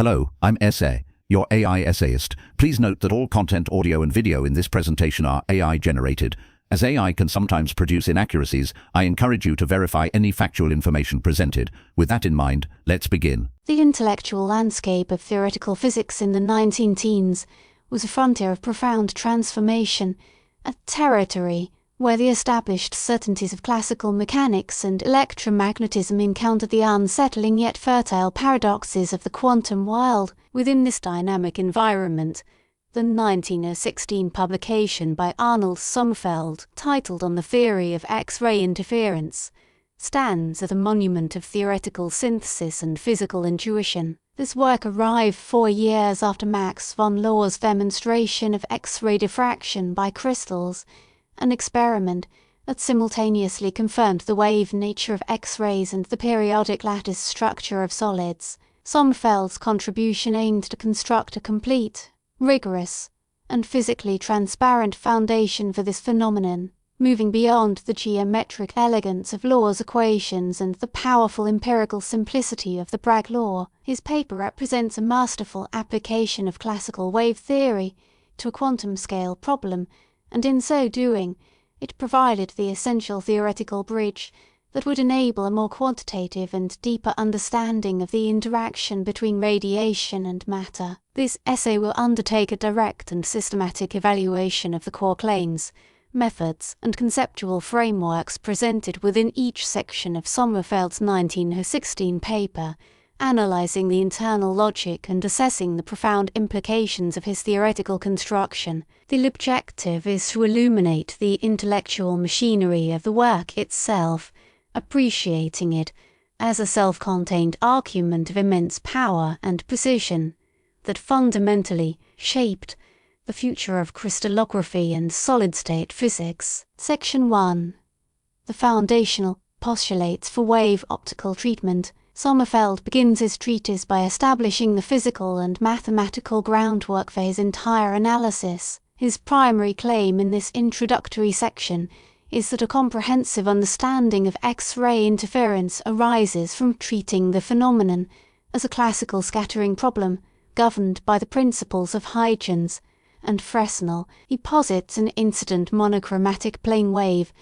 Hello, I'm Essay, your AI essayist. Please note that all content, audio and video in this presentation are AI generated. As AI can sometimes produce inaccuracies, I encourage you to verify any factual information presented. With that in mind, let's begin. The intellectual landscape of theoretical physics in the 19-teens was a frontier of profound transformation, a territory where the established certainties of classical mechanics and electromagnetism encountered the unsettling yet fertile paradoxes of the quantum world. Within this dynamic environment, the 1916 publication by Arnold Sommerfeld, titled On the Theory of X-ray Interference, stands as a monument of theoretical synthesis and physical intuition. This work arrived 4 years after Max von Laur's demonstration of X-ray diffraction by crystals, an experiment that simultaneously confirmed the wave nature of X-rays and the periodic lattice structure of solids. Sommerfeld's contribution aimed to construct a complete, rigorous, and physically transparent foundation for this phenomenon, moving beyond the geometric elegance of Laur's equations and the powerful empirical simplicity of the Bragg law. His paper represents a masterful application of classical wave theory to a quantum scale problem, and in so doing, it provided the essential theoretical bridge that would enable a more quantitative and deeper understanding of the interaction between radiation and matter. This essay will undertake a direct and systematic evaluation of the core claims, methods, and conceptual frameworks presented within each section of Sommerfeld's 1916 paper, analyzing the internal logic and assessing the profound implications of his theoretical construction. The objective is to illuminate the intellectual machinery of the work itself, appreciating it as a self-contained argument of immense power and precision that fundamentally shaped the future of crystallography and solid-state physics. Section 1. The foundational postulates for wave optical treatment. Sommerfeld begins his treatise by establishing the physical and mathematical groundwork for his entire analysis. His primary claim in this introductory section is that a comprehensive understanding of X-ray interference arises from treating the phenomenon as a classical scattering problem governed by the principles of Huygens and Fresnel. He posits an incident monochromatic plane wave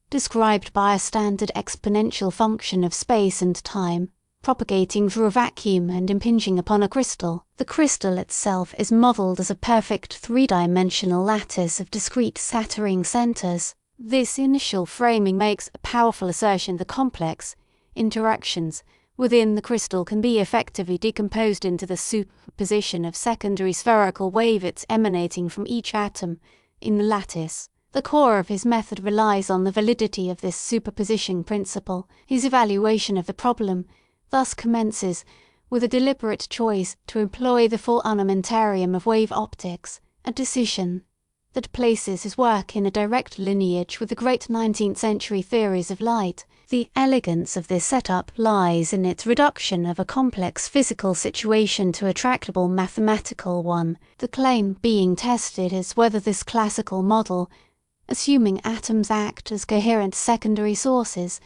described by a standard exponential function of space and time, propagating through a vacuum and impinging upon a crystal. The crystal itself is modelled as a perfect three-dimensional lattice of discrete scattering centres. This initial framing makes a powerful assertion that complex interactions within the crystal can be effectively decomposed into the superposition of secondary spherical wavets emanating from each atom in the lattice. The core of his method relies on the validity of this superposition principle. His evaluation of the problem thus commences with a deliberate choice to employ the full armamentarium of wave optics, a decision that places his work in a direct lineage with the great 19th century theories of light. The elegance of this setup lies in its reduction of a complex physical situation to a tractable mathematical one. The claim being tested is whether this classical model, assuming atoms act as coherent secondary sources,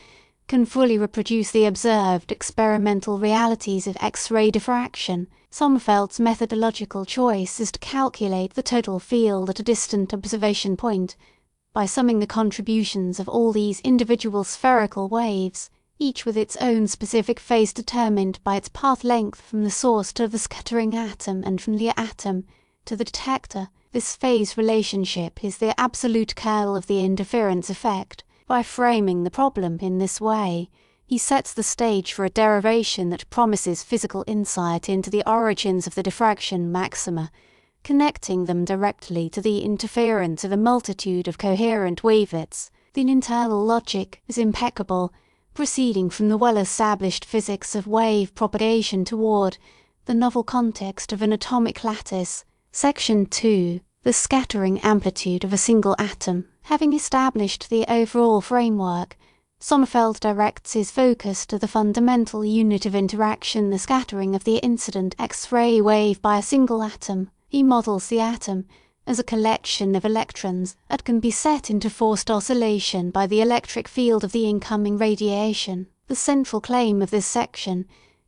can fully reproduce the observed experimental realities of X-ray diffraction. Sommerfeld's methodological choice is to calculate the total field at a distant observation point by summing the contributions of all these individual spherical waves, each with its own specific phase determined by its path length from the source to the scattering atom and from the atom to the detector. This phase relationship is the absolute kernel of the interference effect. By framing the problem in this way, he sets the stage for a derivation that promises physical insight into the origins of the diffraction maxima, connecting them directly to the interference of a multitude of coherent wavets. The internal logic is impeccable, proceeding from the well-established physics of wave propagation toward the novel context of an atomic lattice. Section 2. The scattering amplitude of a single atom. Having established the overall framework, Sommerfeld directs his focus to the fundamental unit of interaction, the scattering of the incident X-ray wave by a single atom. He models the atom as a collection of electrons that can be set into forced oscillation by the electric field of the incoming radiation. The central claim of this section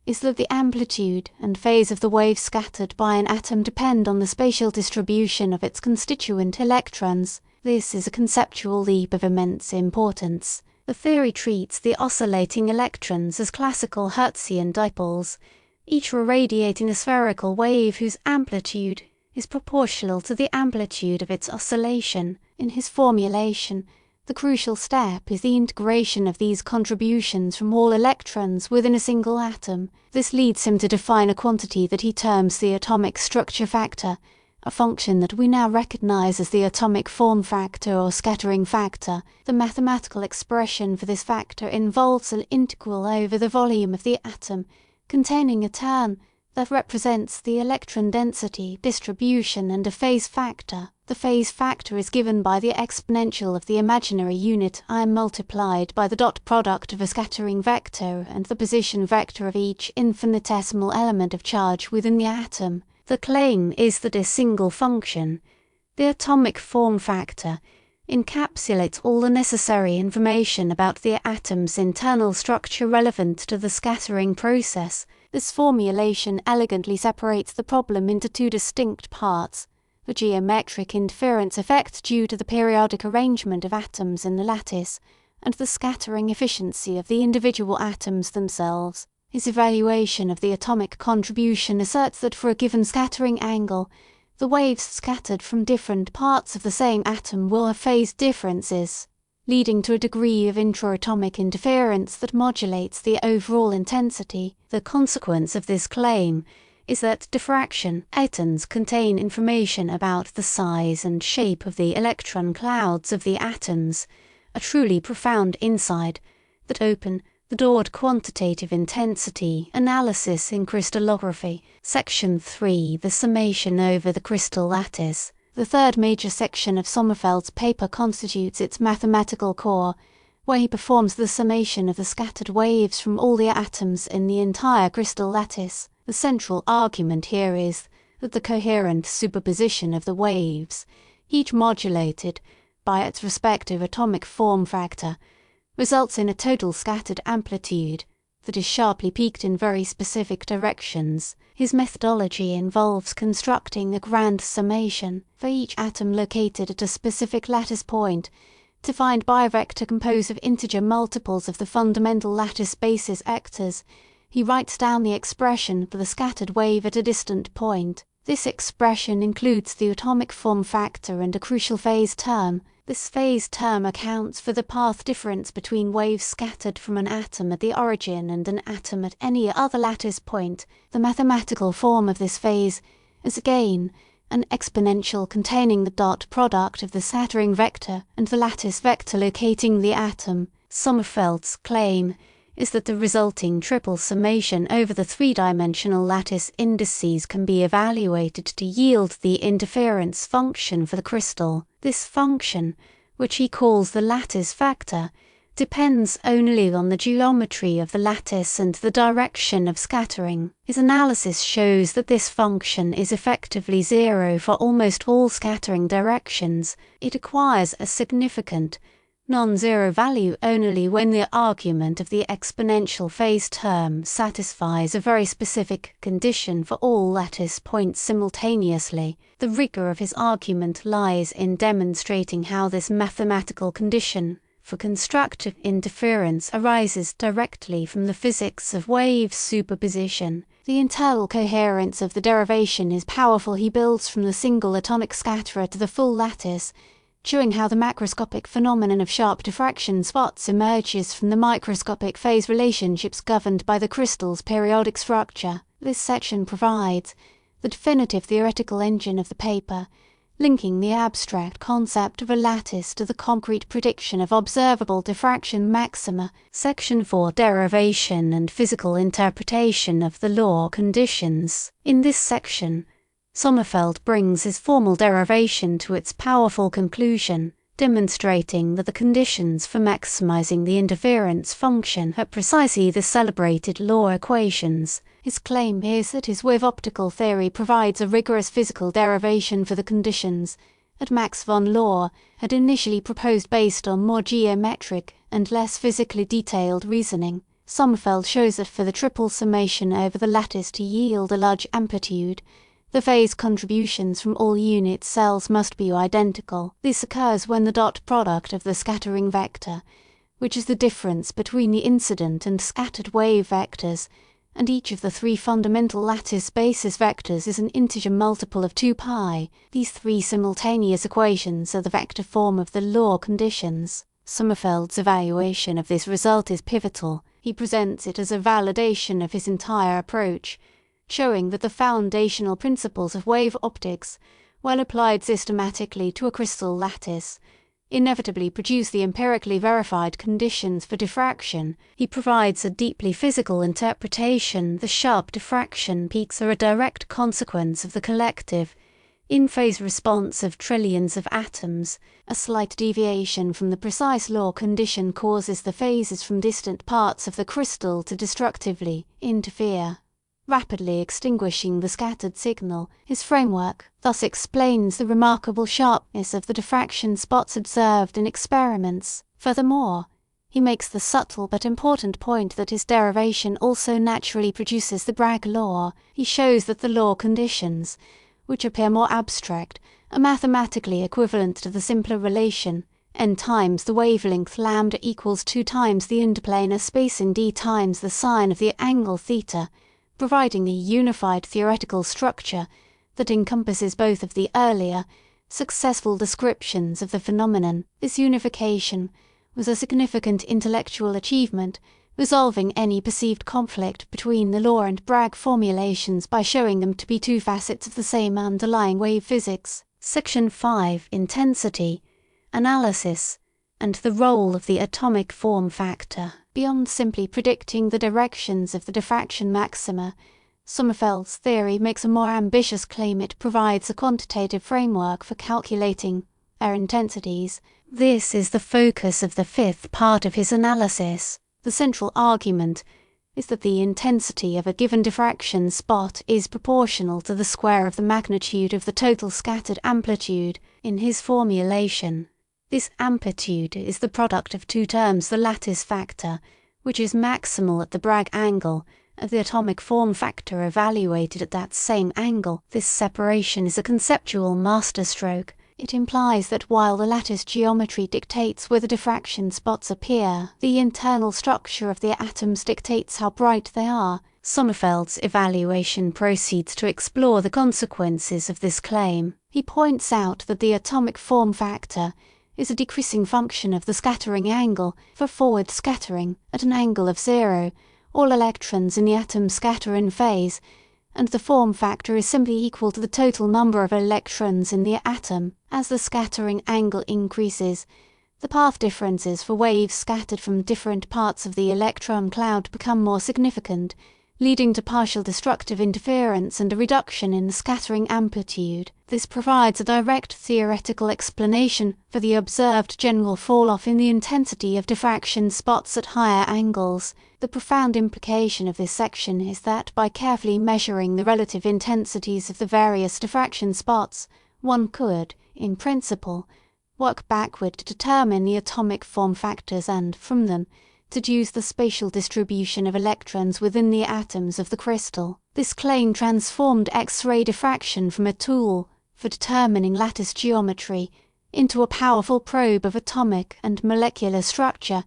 is that the amplitude and phase of the wave scattered by an atom depend on the spatial distribution of its constituent electrons. This is a conceptual leap of immense importance. The theory treats the oscillating electrons as classical Hertzian dipoles, each irradiating a spherical wave whose amplitude is proportional to the amplitude of its oscillation. In his formulation, the crucial step is the integration of these contributions from all electrons within a single atom. This leads him to define a quantity that he terms the atomic structure factor, a function that we now recognize as the atomic form factor or scattering factor. The mathematical expression for this factor involves an integral over the volume of the atom, containing a term that represents the electron density, distribution, and a phase factor. The phase factor is given by the exponential of the imaginary unit I multiplied by the dot product of a scattering vector and the position vector of each infinitesimal element of charge within the atom. The claim is that a single function, the atomic form factor, encapsulates all the necessary information about the atom's internal structure relevant to the scattering process. This formulation elegantly separates the problem into two distinct parts: the geometric interference effect due to the periodic arrangement of atoms in the lattice, and the scattering efficiency of the individual atoms themselves. His evaluation of the atomic contribution asserts that for a given scattering angle, the waves scattered from different parts of the same atom will have phase differences, leading to a degree of intraatomic interference that modulates the overall intensity. The consequence of this claim is that diffraction atoms contain information about the size and shape of the electron clouds of the atoms, a truly profound insight that open the door to quantitative intensity analysis in crystallography. Section 3. The summation over the crystal lattice. The third major section of Sommerfeld's paper constitutes its mathematical core, where he performs the summation of the scattered waves from all the atoms in the entire crystal lattice. The central argument here is that the coherent superposition of the waves, each modulated by its respective atomic form factor, results in a total scattered amplitude that is sharply peaked in very specific directions. His methodology involves constructing a grand summation for each atom located at a specific lattice point to find bivector composed of integer multiples of the fundamental lattice basis vectors. He writes down the expression for the scattered wave at a distant point. This expression includes the atomic form factor and a crucial phase term. This phase term accounts for the path difference between waves scattered from an atom at the origin and an atom at any other lattice point. The mathematical form of this phase is again an exponential containing the dot product of the scattering vector and the lattice vector locating the atom. Sommerfeld's claim is that the resulting triple summation over the three-dimensional lattice indices can be evaluated to yield the interference function for the crystal. This function, which he calls the lattice factor, depends only on the geometry of the lattice and the direction of scattering. His analysis shows that this function is effectively zero for almost all scattering directions. It acquires a significant non-zero value only when the argument of the exponential phase term satisfies a very specific condition for all lattice points simultaneously. The rigor of his argument lies in demonstrating how this mathematical condition for constructive interference arises directly from the physics of wave superposition. The internal coherence of the derivation is powerful. He builds from the single atomic scatterer to the full lattice, showing how the macroscopic phenomenon of sharp diffraction spots emerges from the microscopic phase relationships governed by the crystal's periodic structure. This section provides the definitive theoretical engine of the paper, linking the abstract concept of a lattice to the concrete prediction of observable diffraction maxima. Section 4. Derivation and physical interpretation of the law conditions. In this section, Sommerfeld brings his formal derivation to its powerful conclusion, demonstrating that the conditions for maximizing the interference function are precisely the celebrated law equations. His claim is that his wave-optical theory provides a rigorous physical derivation for the conditions that Max von Laue had initially proposed based on more geometric and less physically detailed reasoning. Sommerfeld shows that for the triple summation over the lattice to yield a large amplitude, the phase contributions from all unit cells must be identical. This occurs when the dot product of the scattering vector, which is the difference between the incident and scattered wave vectors, and each of the three fundamental lattice basis vectors is an integer multiple of 2 pi. These three simultaneous equations are the vector form of the law conditions. Sommerfeld's evaluation of this result is pivotal. He presents it as a validation of his entire approach, showing that the foundational principles of wave optics, when applied systematically to a crystal lattice, inevitably produce the empirically verified conditions for diffraction. He provides a deeply physical interpretation. The sharp diffraction peaks are a direct consequence of the collective, in-phase response of trillions of atoms. A slight deviation from the precise law condition causes the phases from distant parts of the crystal to destructively interfere, rapidly extinguishing the scattered signal. His framework thus explains the remarkable sharpness of the diffraction spots observed in experiments. Furthermore, he makes the subtle but important point that his derivation also naturally produces the Bragg law. He shows that the law conditions, which appear more abstract, are mathematically equivalent to the simpler relation n times the wavelength lambda equals 2 times the interplanar spacing d times the sine of the angle theta, providing a unified theoretical structure that encompasses both of the earlier, successful descriptions of the phenomenon. This unification was a significant intellectual achievement, resolving any perceived conflict between the law and Bragg formulations by showing them to be two facets of the same underlying wave physics. Section 5. Intensity, Analysis, and the role of the atomic form factor. Beyond simply predicting the directions of the diffraction maxima, Sommerfeld's theory makes a more ambitious claim. It provides a quantitative framework for calculating their intensities. This is the focus of the fifth part of his analysis. The central argument is that the intensity of a given diffraction spot is proportional to the square of the magnitude of the total scattered amplitude. In his formulation, this amplitude is the product of two terms: the lattice factor, which is maximal at the Bragg angle, and the atomic form factor evaluated at that same angle. This separation is a conceptual masterstroke. It implies that while the lattice geometry dictates where the diffraction spots appear, the internal structure of the atoms dictates how bright they are. Sommerfeld's evaluation proceeds to explore the consequences of this claim. He points out that the atomic form factor is a decreasing function of the scattering angle. For forward scattering, at an angle of 0, all electrons in the atom scatter in phase, and the form factor is simply equal to the total number of electrons in the atom. As the scattering angle increases, the path differences for waves scattered from different parts of the electron cloud become more significant, leading to partial destructive interference and a reduction in the scattering amplitude. This provides a direct theoretical explanation for the observed general fall-off in the intensity of diffraction spots at higher angles. The profound implication of this section is that by carefully measuring the relative intensities of the various diffraction spots, one could, in principle, work backward to determine the atomic form factors and, from them, deduce the spatial distribution of electrons within the atoms of the crystal. This claim transformed X-ray diffraction from a tool for determining lattice geometry into a powerful probe of atomic and molecular structure,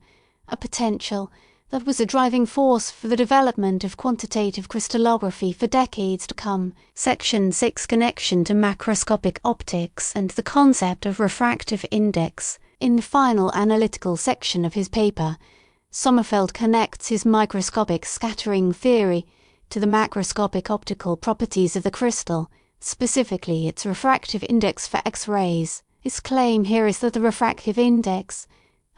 a potential that was a driving force for the development of quantitative crystallography for decades to come. Section 6. Connection to macroscopic optics and the concept of refractive index. In the final analytical section of his paper, Sommerfeld connects his microscopic scattering theory to the macroscopic optical properties of the crystal, specifically its refractive index for X-rays. His claim here is that the refractive index,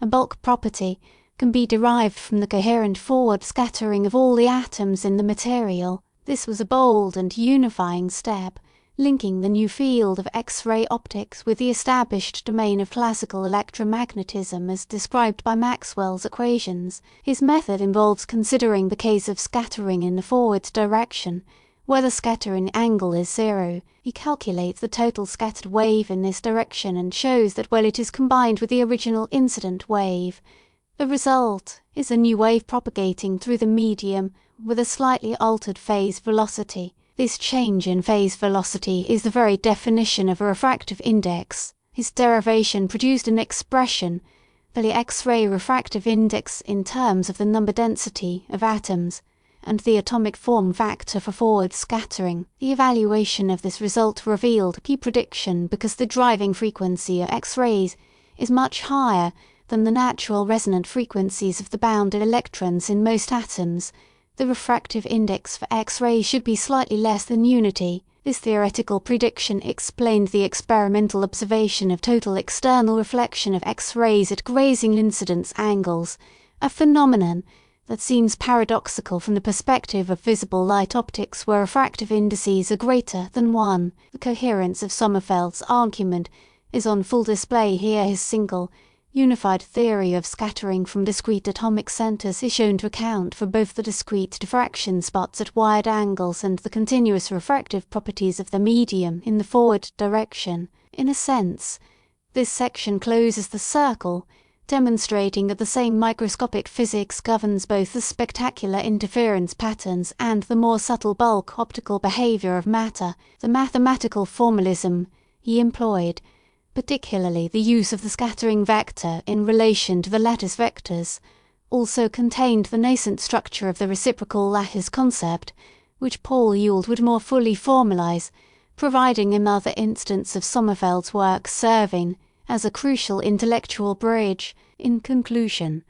a bulk property, can be derived from the coherent forward scattering of all the atoms in the material. This was a bold and unifying step, linking the new field of X-ray optics with the established domain of classical electromagnetism as described by Maxwell's equations. His method involves considering the case of scattering in the forward direction, where the scattering angle is 0. He calculates the total scattered wave in this direction and shows that when it is combined with the original incident wave, The result is a new wave propagating through the medium with a slightly altered phase velocity. This change in phase velocity is the very definition of a refractive index. His derivation produced an expression for the X-ray refractive index in terms of the number density of atoms and the atomic form factor for forward scattering. The evaluation of this result revealed a key prediction because the driving frequency of X-rays is much higher than the natural resonant frequencies of the bounded electrons in most atoms. The refractive index for X-rays should be slightly less than unity. This theoretical prediction explained the experimental observation of total external reflection of X-rays at grazing incidence angles, a phenomenon that seems paradoxical from the perspective of visible light optics where refractive indices are greater than 1. The coherence of Sommerfeld's argument is on full display here. His single, unified theory of scattering from discrete atomic centers is shown to account for both the discrete diffraction spots at wide angles and the continuous refractive properties of the medium in the forward direction. In a sense, this section closes the circle, demonstrating that the same microscopic physics governs both the spectacular interference patterns and the more subtle bulk optical behavior of matter. The mathematical formalism he employed, particularly the use of the scattering vector in relation to the lattice vectors, also contained the nascent structure of the reciprocal lattice concept, which Paul Ewald would more fully formalize, providing another instance of Sommerfeld's work serving as a crucial intellectual bridge. In conclusion,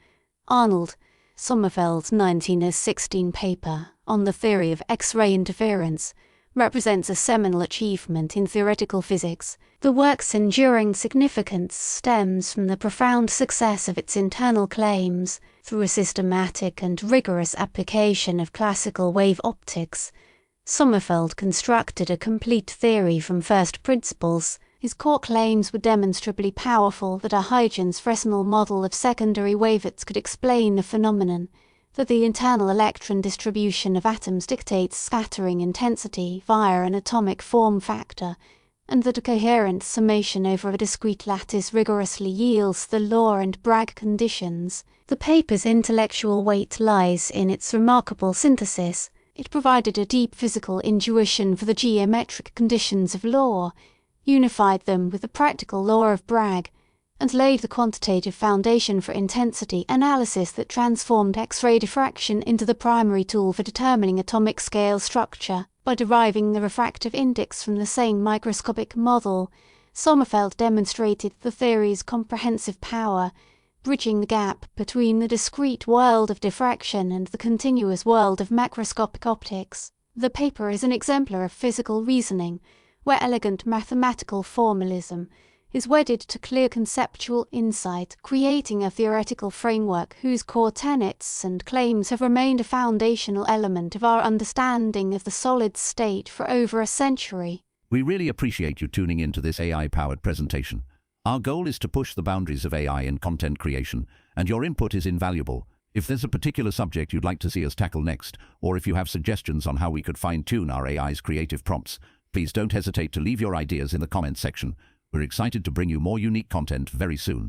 Arnold, Sommerfeld's 1916 paper on the theory of X-ray interference represents a seminal achievement in theoretical physics. The work's enduring significance stems from the profound success of its internal claims. Through a systematic and rigorous application of classical wave optics, Sommerfeld constructed a complete theory from first principles. His core claims were demonstrably powerful that a Huygens Fresnel model of secondary wavelets could explain the phenomenon, that the internal electron distribution of atoms dictates scattering intensity via an atomic form factor, and that a coherent summation over a discrete lattice rigorously yields the law and Bragg conditions. The paper's intellectual weight lies in its remarkable synthesis. It provided a deep physical intuition for the geometric conditions of law, unified them with the practical law of Bragg, and laid the quantitative foundation for intensity analysis that transformed X-ray diffraction into the primary tool for determining atomic scale structure. By deriving the refractive index from the same microscopic model, Sommerfeld demonstrated the theory's comprehensive power, bridging the gap between the discrete world of diffraction and the continuous world of macroscopic optics. The paper is an exemplar of physical reasoning, where elegant mathematical formalism is wedded to clear conceptual insight, creating a theoretical framework whose core tenets and claims have remained a foundational element of our understanding of the solid state for over a century. We really appreciate you tuning into this AI-powered presentation. Our goal is to push the boundaries of AI in content creation, and your input is invaluable. If there's a particular subject you'd like to see us tackle next, or if you have suggestions on how we could fine-tune our AI's creative prompts, please don't hesitate to leave your ideas in the comments section. We're excited to bring you more unique content very soon.